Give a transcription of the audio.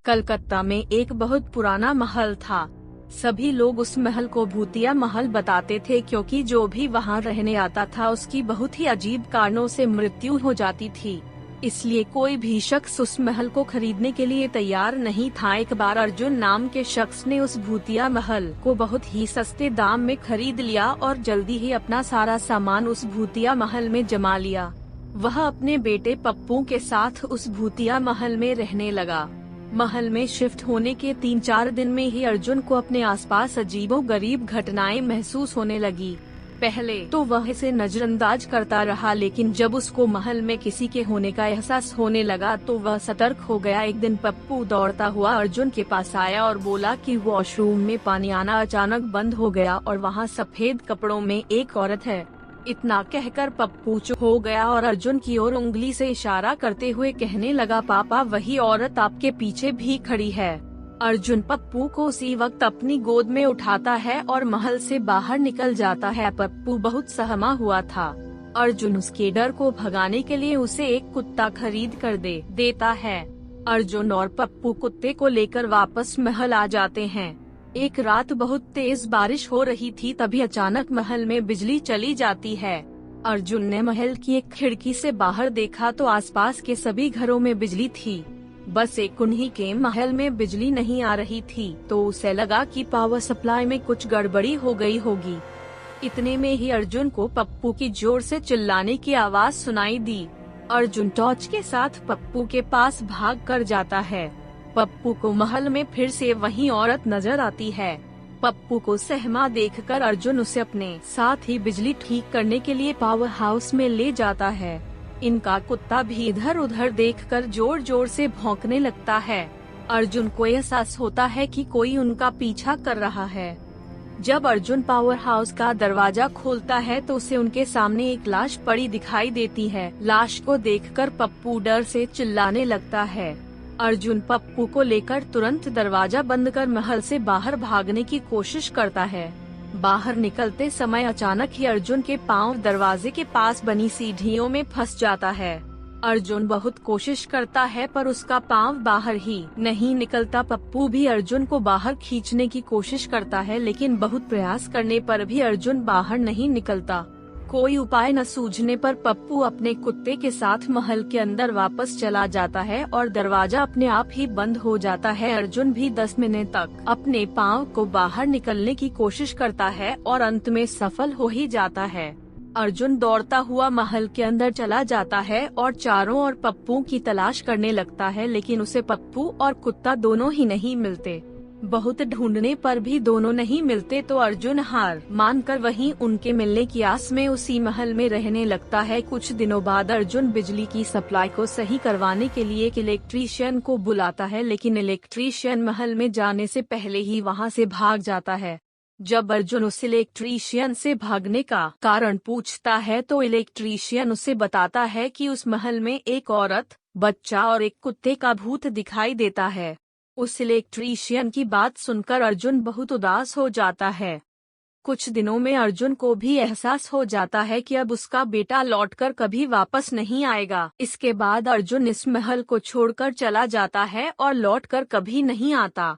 कलकत्ता में एक बहुत पुराना महल था। सभी लोग उस महल को भूतिया महल बताते थे क्योंकि जो भी वहां रहने आता था उसकी बहुत ही अजीब कारणों से मृत्यु हो जाती थी। इसलिए कोई भी शख्स उस महल को खरीदने के लिए तैयार नहीं था। एक बार अर्जुन नाम के शख्स ने उस भूतिया महल को बहुत ही सस्ते दाम में खरीद लिया और जल्दी ही अपना सारा सामान उस भूतिया महल में जमा लिया। वह अपने बेटे पप्पू के साथ उस भूतिया महल में रहने लगा। महल में शिफ्ट होने के 3-4 दिन में ही अर्जुन को अपने आसपास अजीबोगरीब घटनाएं महसूस होने लगी। पहले तो वह इसे नजरअंदाज करता रहा, लेकिन जब उसको महल में किसी के होने का एहसास होने लगा तो वह सतर्क हो गया। एक दिन पप्पू दौड़ता हुआ अर्जुन के पास आया और बोला कि वॉशरूम में पानी आना अचानक बंद हो गया और वहाँ सफेद कपड़ों में एक औरत है। इतना कहकर पप्पू चुप हो गया और अर्जुन की ओर उंगली से इशारा करते हुए कहने लगा, पापा वही औरत आपके पीछे भी खड़ी है। अर्जुन पप्पू को उसी वक्त अपनी गोद में उठाता है और महल से बाहर निकल जाता है। पप्पू बहुत सहमा हुआ था। अर्जुन उसके डर को भगाने के लिए उसे एक कुत्ता खरीद कर देता है। अर्जुन और पप्पू कुत्ते को लेकर वापस महल आ जाते हैं। एक रात बहुत तेज बारिश हो रही थी, तभी अचानक महल में बिजली चली जाती है। अर्जुन ने महल की एक खिड़की से बाहर देखा तो आसपास के सभी घरों में बिजली थी, बस एक उन्हीं के महल में बिजली नहीं आ रही थी। तो उसे लगा कि पावर सप्लाई में कुछ गड़बड़ी हो गई होगी। इतने में ही अर्जुन को पप्पू की जोर से चिल्लाने की आवाज सुनाई दी। अर्जुन टॉर्च के साथ पप्पू के पास भाग कर जाता है। पप्पू को महल में फिर से वही औरत नजर आती है। पप्पू को सहमा देखकर अर्जुन उसे अपने साथ ही बिजली ठीक करने के लिए पावर हाउस में ले जाता है। इनका कुत्ता भी इधर उधर देखकर जोर जोर से भौंकने लगता है। अर्जुन को एहसास होता है कि कोई उनका पीछा कर रहा है। जब अर्जुन पावर हाउस का दरवाजा खोलता है तो उसे उनके सामने एक लाश पड़ी दिखाई देती है। लाश को देखकर पप्पू डर से चिल्लाने लगता है। अर्जुन पप्पू को लेकर तुरंत दरवाजा बंद कर महल से बाहर भागने की कोशिश करता है। बाहर निकलते समय अचानक ही अर्जुन के पांव दरवाजे के पास बनी सीढ़ियों में फंस जाता है। अर्जुन बहुत कोशिश करता है पर उसका पांव बाहर ही नहीं निकलता। पप्पू भी अर्जुन को बाहर खींचने की कोशिश करता है, लेकिन बहुत प्रयास करने पर भी अर्जुन बाहर नहीं निकलता। कोई उपाय न सूझने पर पप्पू अपने कुत्ते के साथ महल के अंदर वापस चला जाता है और दरवाजा अपने आप ही बंद हो जाता है। अर्जुन भी 10 मिनट तक अपने पाँव को बाहर निकलने की कोशिश करता है और अंत में सफल हो ही जाता है। अर्जुन दौड़ता हुआ महल के अंदर चला जाता है और चारों ओर पप्पू की तलाश करने लगता है, लेकिन उसे पप्पू और कुत्ता दोनों ही नहीं मिलते। बहुत ढूंढने पर भी दोनों नहीं मिलते तो अर्जुन हार मानकर वहीं उनके मिलने की आस में उसी महल में रहने लगता है। कुछ दिनों बाद अर्जुन बिजली की सप्लाई को सही करवाने के लिए एक इलेक्ट्रीशियन को बुलाता है, लेकिन इलेक्ट्रीशियन महल में जाने से पहले ही वहां से भाग जाता है। जब अर्जुन उस इलेक्ट्रीशियन से भागने का कारण पूछता है तो इलेक्ट्रीशियन उसे बताता है कि उस महल में एक औरत, बच्चा और एक कुत्ते का भूत दिखाई देता है। उस इलेक्ट्रीशियन की बात सुनकर अर्जुन बहुत उदास हो जाता है। कुछ दिनों में अर्जुन को भी एहसास हो जाता है कि अब उसका बेटा लौटकर कभी वापस नहीं आएगा। इसके बाद अर्जुन इस महल को छोड़कर चला जाता है और लौटकर कभी नहीं आता।